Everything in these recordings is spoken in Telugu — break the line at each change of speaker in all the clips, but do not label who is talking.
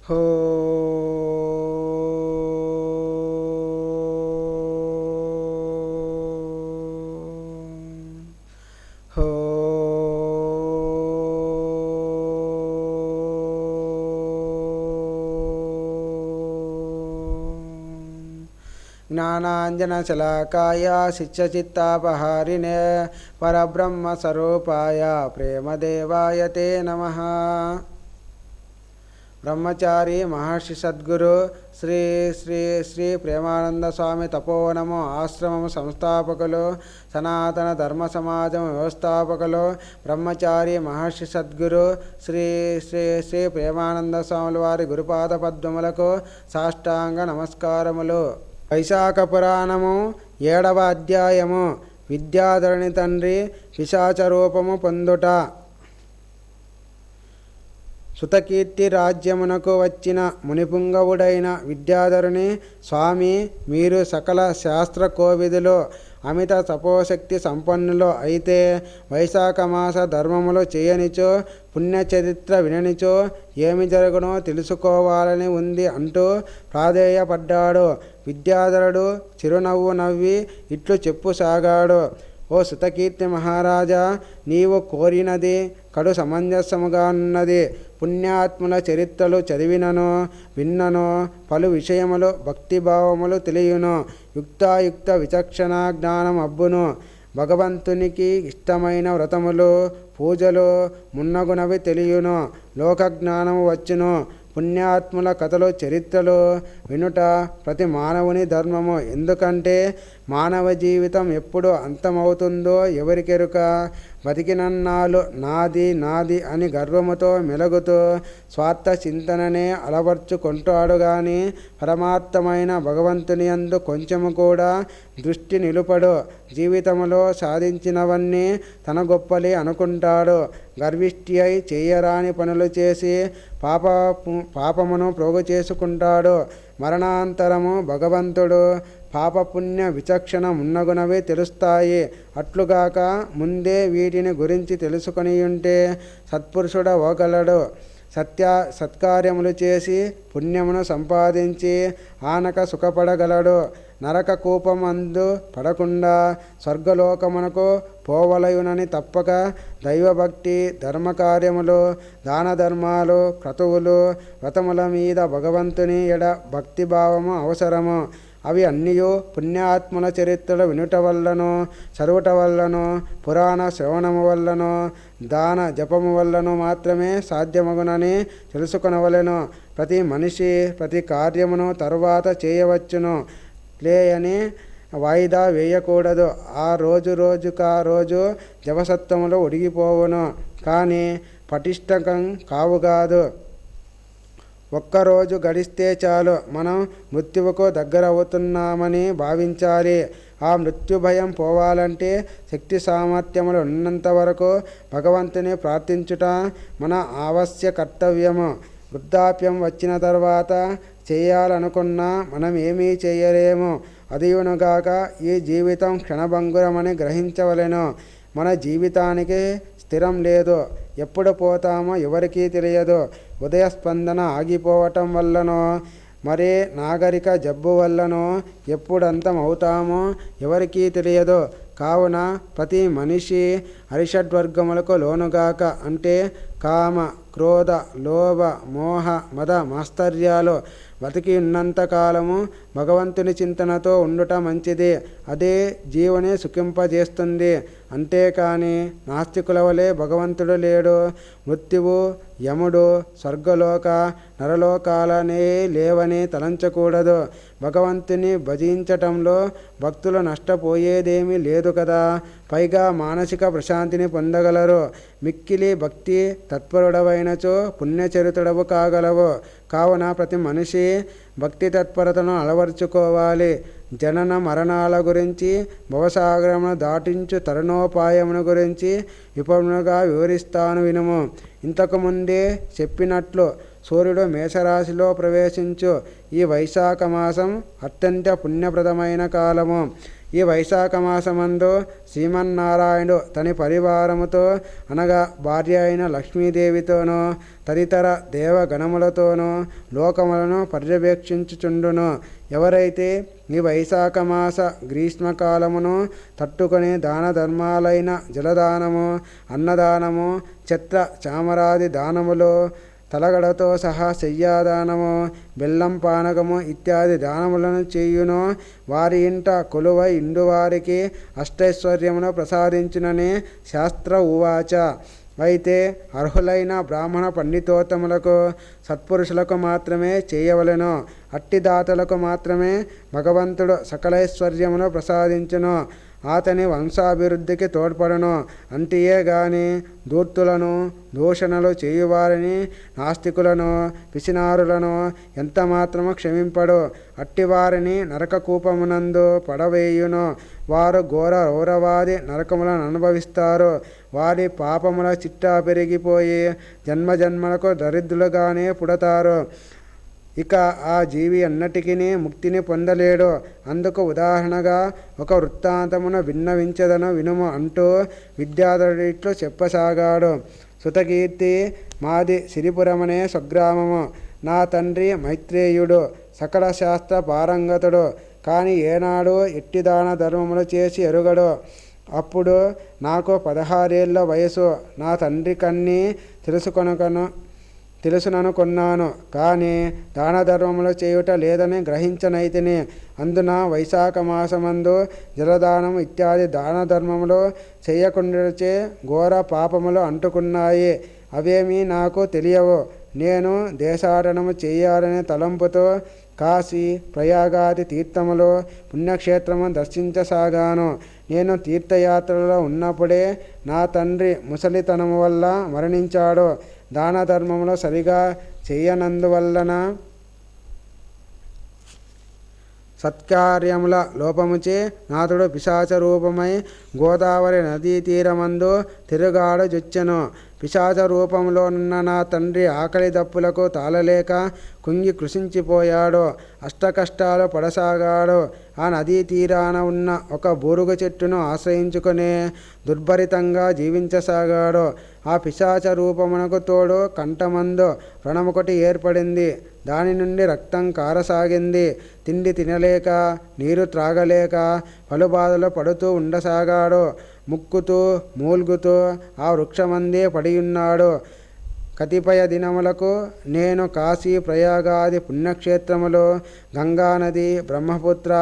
హో హో జ్ఞానాంజనశలాకాయ శిష్యచిత్తాపహారిణే పరబ్రహ్మస్వరూపాయ ప్రేమదేవాయ తే నమః. బ్రహ్మచారి మహర్షి సద్గురు శ్రీ శ్రీ శ్రీ ప్రేమానంద స్వామి తపోవనము ఆశ్రమము సంస్థాపకులు, సనాతన ధర్మ సమాజం వ్యవస్థాపకులు, బ్రహ్మచారి మహర్షి సద్గురు శ్రీ శ్రీ శ్రీ ప్రేమానంద స్వాముల వారి గురుపాద పద్మములకు సాష్టాంగ నమస్కారములు. వైశాఖ పురాణము 7వ అధ్యాయము. విద్యాధరుని తండ్రి పిశాచ రూపము పొందుట. సుతకీర్తి రాజ్యమునకు వచ్చిన మునిపుంగవుడైన విద్యాధరుని, స్వామి, మీరు సకల శాస్త్ర కోవిదులు, అమిత తపోశక్తి సంపన్నులు అయితే వైశాఖ మాస ధర్మములు చేయనిచో, పుణ్యచరిత్ర విననిచో ఏమి జరుగునో తెలుసుకోవాలని ఉంది అంటూ ప్రాధేయపడ్డాడు. విద్యాధరుడు చిరునవ్వు నవ్వి ఇట్లు చెప్పుసాగాడు. ఓ సుతకీర్తి మహారాజా, నీవు కోరినది కడు సమంజసముగానున్నది. పుణ్యాత్ముల చరిత్రలు చదివినను విన్నను పలు విషయములు భక్తిభావములు తెలియను. యుక్తాయుక్త విచక్షణ జ్ఞానం అబ్బును. భగవంతునికి ఇష్టమైన వ్రతములు పూజలు మున్నగునవి తెలియను. లోకజ్ఞానము వచ్చును. పుణ్యాత్ముల కథలు చరిత్రలు వినుట ప్రతి మానవుని ధర్మము. ఎందుకంటే మానవ జీవితం ఎప్పుడు అంతమవుతుందో ఎవరికెరుక. బతికినన్నాళ్ళు నాది నాది అని గర్వముతో మెలుగుతూ స్వార్థ చింతననే అలవర్చుకుంటాడు గాని పరమార్థమైన భగవంతుని యందు కొంచెము కూడా దృష్టి నిలుపడు. జీవితంలో సాధించినవన్నీ తన గొప్పలి అనుకుంటాడు. గర్విష్టి అయి చేయరాని పనులు చేసి పాపమును ప్రోగు చేసుకుంటాడు. మరణాంతరము భగవంతుడు పాపపుణ్య విచక్షణ మున్నగునవే తెలుస్తాయి. అట్లుగాక ముందే వీటిని గురించి తెలుసుకొనియుంటే సత్పురుషుడవగలడు. సత్కార్యములు చేసి పుణ్యమును సంపాదించి ఆనక సుఖపడగలడు. నరక కూపమందు పడకుండా స్వర్గలోకమునకు పోవలయునని తప్పక దైవభక్తి, ధర్మకార్యములు, దాన ధర్మాలు, క్రతువులు, వ్రతముల మీద భగవంతుని ఎడ భక్తిభావము అవసరము. అవి అన్నీయు పుణ్యాత్ముల చరిత్రలు వినుట వల్లనో చదువుట వల్లనో పురాణ శ్రవణము వల్లనో దాన జపము వల్లనో మాత్రమే సాధ్యమగునని తెలుసుకొనవలెను. ప్రతి మనిషి ప్రతి కార్యమును తరువాత చేయవచ్చును లేయని వాయిదా వేయకూడదు. ఆ రోజు జవసత్వములు ఉడిగిపోవును కానీ పటిష్టకం కావుగాదు. ఒక్కరోజు గడిస్తే చాలు మనం మృత్యువుకు దగ్గర అవుతున్నామని భావించాలి. ఆ మృత్యు భయం పోవాలంటే శక్తి సామర్థ్యములు ఉన్నంత వరకు భగవంతుని ప్రార్థించుట మన ఆవశ్య కర్తవ్యము. వృద్ధాప్యం వచ్చిన తర్వాత చేయాలనుకున్నా మనం ఏమీ చేయలేము. అదియునుగాక ఈ జీవితం క్షణభంగురమని గ్రహించవలెను. మన జీవితానికి స్థిరం లేదు. ఎప్పుడు పోతామో ఎవరికీ తెలియదు. ఉదయ స్పందన ఆగిపోవటం వల్లనో మరే నాగరిక జబ్బు వల్లనో ఎప్పుడంతం అవుతామో ఎవరికీ తెలియదు. కావున ప్రతి మనిషి అరిషడ్వర్గములకు లోనుగాక అంటే కామ, క్రోధ, లోభ, మోహ, మద మాస్తర్యాలు బతికి ఉన్నంతకాలము భగవంతుని చింతనతో ఉండుట మంచిది. అదే జీవుని సుఖింపజేస్తుంది. అంతేకాని నాస్తికుల వలె భగవంతుడు లేడు, మృత్యువు, యముడు, స్వర్గలోక నరలోకాలనే లేవని తలంచకూడదు. భగవంతుని భజించటంలో భక్తులు నష్టపోయేదేమీ లేదు కదా. పైగా మానసిక ప్రశాంతిని పొందగలరు. మిక్కిలి భక్తి తత్పరుడవైనచో పుణ్యచరితుడవు కాగలవు. కావున ప్రతి మనిషి భక్తి తత్పరతను అలవర్చుకోవాలి. జనన మరణాల గురించి, భవసాగరమును దాటించు తరుణోపాయమును గురించి విపులంగా వివరిస్తాను వినుము. ఇంతకుముందే చెప్పినట్లు సూర్యుడు మేషరాశిలో ప్రవేశించు ఈ వైశాఖ మాసం అత్యంత పుణ్యప్రదమైన కాలము. ఈ వైశాఖ మాసమందు శ్రీమన్నారాయణుడు తన పరివారముతో అనగా భార్య అయిన లక్ష్మీదేవితోనూ తదితర దేవగణములతోనూ లోకములను పర్యవేక్షించుచుండును. ఎవరైతే ఈ వైశాఖ మాస గ్రీష్మకాలమును తట్టుకొని దాన ధర్మాలైన జలదానము, అన్నదానము, ఛత్ర చామరాది దానములు, తలగడతో సహా శయ్యాదానము, బెల్లం పానకము ఇత్యాది దానములను చేయును వారి ఇంట కొలువై ఇండువారికి అష్టైశ్వర్యమును ప్రసాదించునని శాస్త్ర ఉవాచ. అయితే అర్హులైన బ్రాహ్మణ పండితోత్తములకు సత్పురుషులకు మాత్రమే చేయవలెను. అట్టి దాతలకు మాత్రమే భగవంతుడు సకలైశ్వర్యమును ప్రసాదించును, అతని వంశాభివృద్ధికి తోడ్పడును. అంటియే గాని ధూర్తులను, దూషణలు చేయువారిని, నాస్తికులను, పిసినారులను ఎంత మాత్రము క్షమింపడు. అట్టివారిని నరక కూపమునందు పడవేయును. వారు ఘోర రౌరవాది నరకములను అనుభవిస్తారు. వారి పాపముల చిట్టా పెరిగిపోయి జన్మజన్మలకు దరిద్రులుగానే పుడతారు. ఇక ఆ జీవి అన్నటికీ ముక్తిని పొందలేడు. అందుకు ఉదాహరణగా ఒక వృత్తాంతమును విన్నవించదను వినుము అంటూ విద్యాధరుడిట్లు చెప్పసాగాడు. సుతకీర్తి, మాది సిరిపురమనే స్వగ్రామము. నా తండ్రి మైత్రేయుడు సకల శాస్త్ర పారంగతుడు. కానీ ఏనాడు ఎట్టి దాన ధర్మములు చేసి ఎరుగడు. అప్పుడు నాకు 16 ఏళ్ల వయసు. నా తండ్రి కన్నీ తెలుసుననుకున్నాను, కానీ దాన ధర్మములు చేయుట లేదని గ్రహించనైతిని. అందున వైశాఖ మాసమందు జలదానము ఇత్యాది దాన ధర్మములు చేయకుండాచే ఘోర పాపములు అంటుకున్నాయి. అవేమీ నాకు తెలియవు. నేను దేశాటనము చేయాలనే తలంపుతో కాశీ, ప్రయాగాది తీర్థములు, పుణ్యక్షేత్రము దర్శించసాగాను. నేను తీర్థయాత్రలో ఉన్నప్పుడే నా తండ్రి ముసలితనము వల్ల మరణించాడు. దాన ధర్మములు సరిగా చేయనందువలన సత్కార్యముల లోపముచే నాథుడు పిశాచ రూపమై గోదావరి నదీ తీరమందు తిరుగాడజొచ్చెను. పిశాచ రూపంలో ఉన్న నా తండ్రి ఆకలి దప్పులకు తాళలేక కుంగి కృషించిపోయాడు. అష్టకష్టాలు పడసాగాడు. ఆ నదీ తీరాన ఉన్న ఒక బూరుగ చెట్టును ఆశ్రయించుకొని దుర్భరితంగా జీవించసాగాడు. ఆ పిశాచ రూపమునకు తోడు కంఠమందు వ్రణమొకటి ఏర్పడింది. దాని నుండి రక్తం కారసాగింది. తిండి తినలేక, నీరు త్రాగలేక పలుబాధలు పడుతూ ఉండసాగాడు. ముక్కుతూ మూల్గుతూ ఆ వృక్షమందే పడియున్నాడు. కతిపయ దినములకు నేను కాశీ, ప్రయాగాది పుణ్యక్షేత్రములు, గంగానది, బ్రహ్మపుత్ర,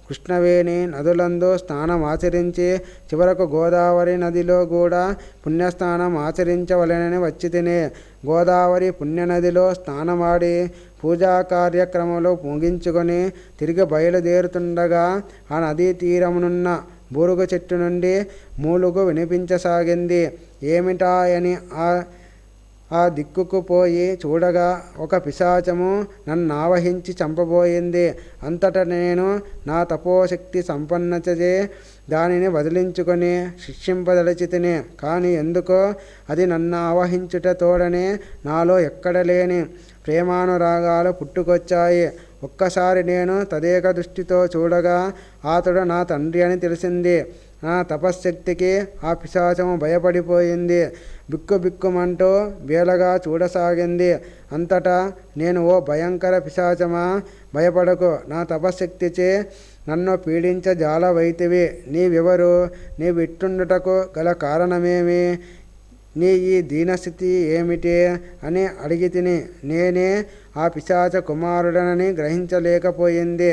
కృష్ణవేణి నదులందు స్నానం ఆచరించి చివరకు గోదావరి నదిలో కూడా పుణ్యస్నానం ఆచరించవలెనని వచ్చి తిని గోదావరి పుణ్యనదిలో స్నానమాడి పూజా కార్యక్రమాలు ముగించుకొని తిరిగి బయలుదేరుతుండగా ఆ నదీ తీరమునున్న బూరుగ చెట్టు నుండి మూలుగు వినిపించసాగింది. ఏమిటాయని ఆ దిక్కుకు పోయి చూడగా ఒక పిశాచము నన్ను ఆవహించి చంపబోయింది. అంతటా నేను నా తపోశక్తి సంపన్నచే దానిని వదిలించుకొని శిక్షింపదలచితిని. కానీ ఎందుకో అది నన్ను ఆవహించుట తోడనే నాలో ఎక్కడలేని ప్రేమానురాగాలు పుట్టుకొచ్చాయి. ఒక్కసారి నేను తదేక దృష్టితో చూడగా అతడు నా తండ్రి అని తెలిసింది. నా తపశ్శక్తికి ఆ పిశాచము భయపడిపోయింది. బిక్కుబిక్కుమంటూ వేలగా చూడసాగింది. అంతటా నేను, ఓ భయంకర పిశాచమా, భయపడకు, నా తపశ్శక్తిచే నన్ను పీడించజాలవైతివి. నీవెవరు? నీవిట్టుండుటకు గల కారణమేమి? నీ ఈ దీనస్థితి ఏమిటి అని అడిగితిని. నేనే ఆ పిశాచ కుమారుడనని గ్రహించలేకపోయింది.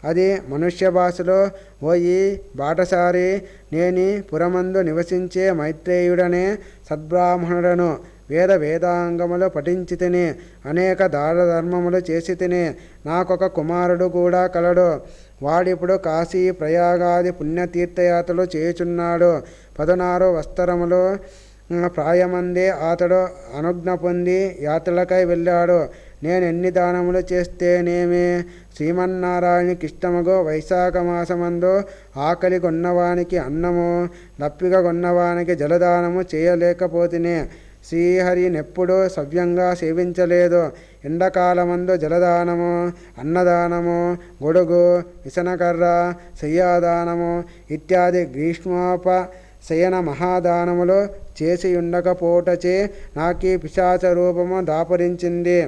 అది మనుష్య భాషలో, ఓ ఈ బాటసారి, నేని పురమందు నివసించే మైత్రేయుడనే సద్బ్రాహ్మణుడను. వేదాంగములు పఠించి తిని అనేక దాన ధర్మములు చేసి తిని నాకొక కుమారుడు కూడా కలడు. వాడిప్పుడు కాశీ, ప్రయాగాది పుణ్యతీర్థయాత్రలు చేయుచున్నాడు. 16 వత్సరములు ప్రాయమందే అతడు అనుజ్ఞ పొంది యాత్రలకై వెళ్ళాడు. నేను ఎన్ని దానములు చేస్తేనేమి? శ్రీమన్నారాయణకి ఇష్టముగో వైశాఖ మాసమందు ఆకలి కొన్నవానికి అన్నము, దప్పిక కొన్నవానికి జలదానము చేయలేకపోతిని. శ్రీహరినెప్పుడూ సవ్యంగా సేవించలేదు. ఎండాకాలమందు జలదానము, అన్నదానము, గొడుగు, విసనకర్ర, శయ్యాదానము ఇత్యాది గ్రీష్మోపశయన మహాదానములు చేసి ఉండకపోటచే నాకీ పిశాచ రూపము దాపురించింది.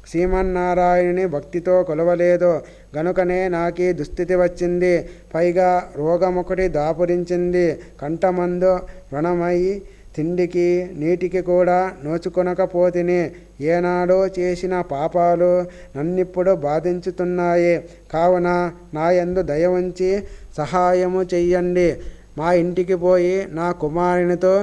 శ్రీమన్నారాయణుని భక్తితో కొలవలేదు గనుకనే నాకీ దుస్థితి వచ్చింది. పైగా రోగమొకటి దాపురించింది. కంఠమందు వ్రణమై తిండికి నీటికి కూడా నోచుకొనకపోతిని. ఏనాడో చేసిన పాపాలు నన్నిప్పుడు బాధించుతున్నాయి. కావున నాయందు దయ ఉంచి సహాయము చెయ్యండి. మా ఇంటికి పోయి నా కుమారునితో,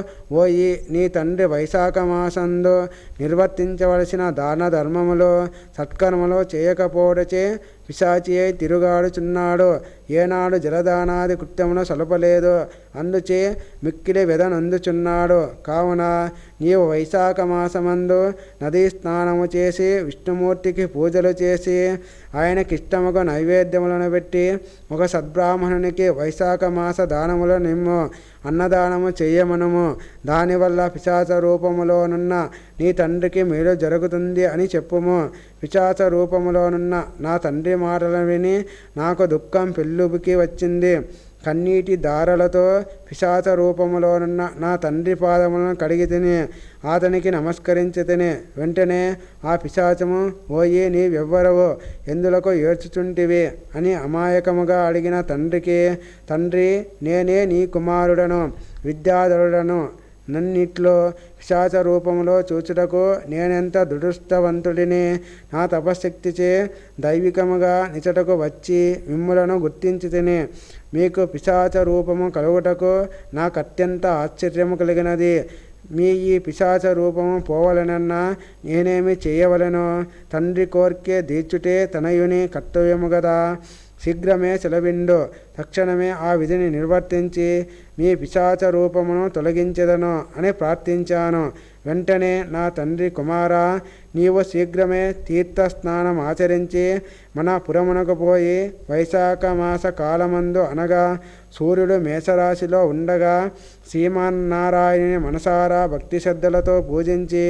ఓయి నీ తండ్రి వైశాఖ మాసందు నిర్వర్తించవలసిన దాన ధర్మములు సత్కర్మలు చేయకపోవడచే పిశాచి అయి తిరుగాడుచున్నాడు. ఏనాడు జలదానాది కృత్యమును సలుపలేదు. అందుచే మిక్కిలి వెదనందుచున్నాడు. కావున నీవు వైశాఖ మాసమందు నదీ స్నానము చేసి విష్ణుమూర్తికి పూజలు చేసి ఆయనకిష్టముగా నైవేద్యములను పెట్టి ఒక సద్బ్రాహ్మణునికి వైశాఖ మాస దానములు నిమ్ము, అన్నదానము చెయ్యమనుము. దానివల్ల పిశాచ రూపములోనున్న నీ తండ్రికి మేలు జరుగుతుంది అని చెప్పుము. పిశాచ రూపములోనున్న నా తండ్రి మాటలను విని నాకు దుఃఖం పెళ్ళుబికి వచ్చింది. కన్నీటి దారలతో పిశాచ రూపములోనున్న నా తండ్రి పాదములను కడిగి తిని అతనికి నమస్కరించి తిని వెంటనే ఆ పిశాచము, ఓయి నీవెవ్వరవు, ఎందులకు ఏడ్చుచుంటివి అని అమాయకముగా అడిగిన తండ్రికి, తండ్రి నేనే నీ కుమారుడను, విద్యాధరుడను. నన్నిట్లో పిశాచ రూపంలో చూచుటకు నేనెంత దురదృష్టవంతుడిని. నా తపశక్తిచే దైవికముగా నిచటకు వచ్చి మిమ్ములను గుర్తించి తిని మీకు పిశాచ రూపము కలుగుటకు నాకు అత్యంత ఆశ్చర్యము కలిగినది. మీ ఈ పిశాచ రూపము పోవలనన్నా నేనేమి చేయవలెను? తండ్రి కోర్కె తీర్చుటే తనయుని కర్తవ్యము గదా. శీఘ్రమే సెలవిండు. తక్షణమే ఆ విధిని నిర్వర్తించి మీ పిశాచ రూపమును తొలగించెదను అని ప్రార్థించాను. వెంటనే నా తండ్రి, కుమారా, నీవు శీఘ్రమే తీర్థస్నానం ఆచరించి మన పురమునకు పోయి వైశాఖ మాస కాలమందు అనగా సూర్యుడు మేషరాశిలో ఉండగా శ్రీమన్నారాయణుని మనసారా భక్తి శ్రద్ధలతో పూజించి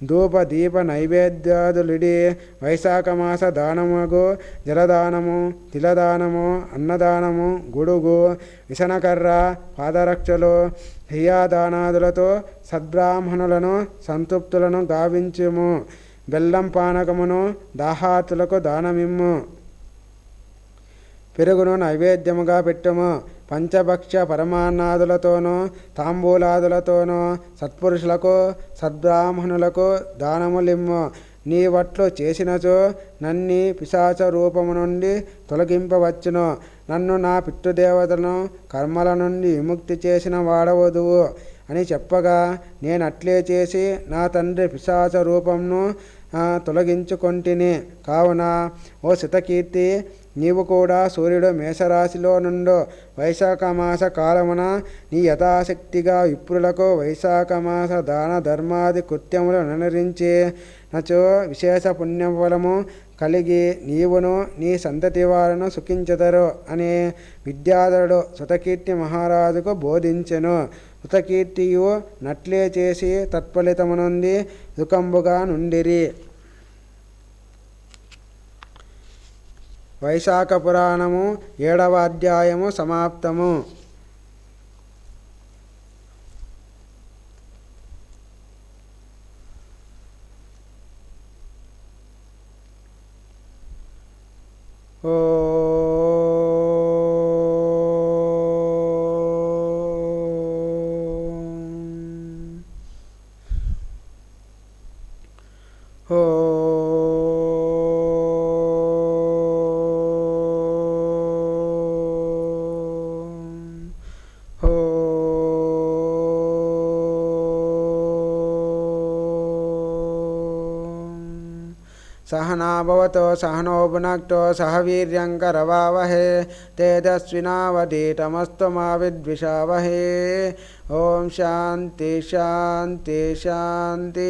ధూప దీప నైవేద్యాదులిడి వైశాఖ మాస దానముగు జలదానము, తిలదానము, అన్నదానము, గొడుగు, విసనకర్ర, పాదరక్షలు, హయ్యాదానాదులతో సద్బ్రాహ్మణులను సంతృప్తులను గావించుము. బెల్లం పానకమును దాహాతులకు దానమిమ్ము. పెరుగును నైవేద్యముగా పెట్టుము. పంచభక్ష పరమాన్నాదులతోనూ తాంబూలాదులతోనూ సత్పురుషులకు సద్బ్రాహ్మణులకు దానములిమ్ము. నీ వట్లు చేసినచో నన్ని పిశాచ రూపము నుండి తొలగింపవచ్చును. నన్ను నా పితృదేవతలను కర్మల నుండి విముక్తి చేసిన వాడవదువు అని చెప్పగా నేనట్లే చేసి నా తండ్రి పిశాచ రూపంను తొలగించుకొంటిని. కావున ఓ శతకీర్తి, నీవు కూడా సూర్యుడు మేషరాశిలో నుండు వైశాఖ మాస కాలమున నీ యథాశక్తిగా విప్రులకు వైశాఖ మాస దాన ధర్మాది కృత్యములు అనుసరించి నచో విశేష పుణ్యఫలము కలిగి నీవును నీ సంతతి వారును సుఖించెదరు అని విద్యాధరుడు శతకీర్తి మహారాజుకు బోధించెను. శతకీర్తియు నట్లే చేసి తత్ఫలితమునుంది సుఖంబుగా నుండిరి. వైశాఖ పురాణము 7వ అధ్యాయము సమాప్తము. ఓ सहना भवतो सहनो भुनक्तो सह वीर्यङ्करवावहे तेजस्विनावधीतमस्तु मा विद्विषावहे। ओम शांति शांति शांति।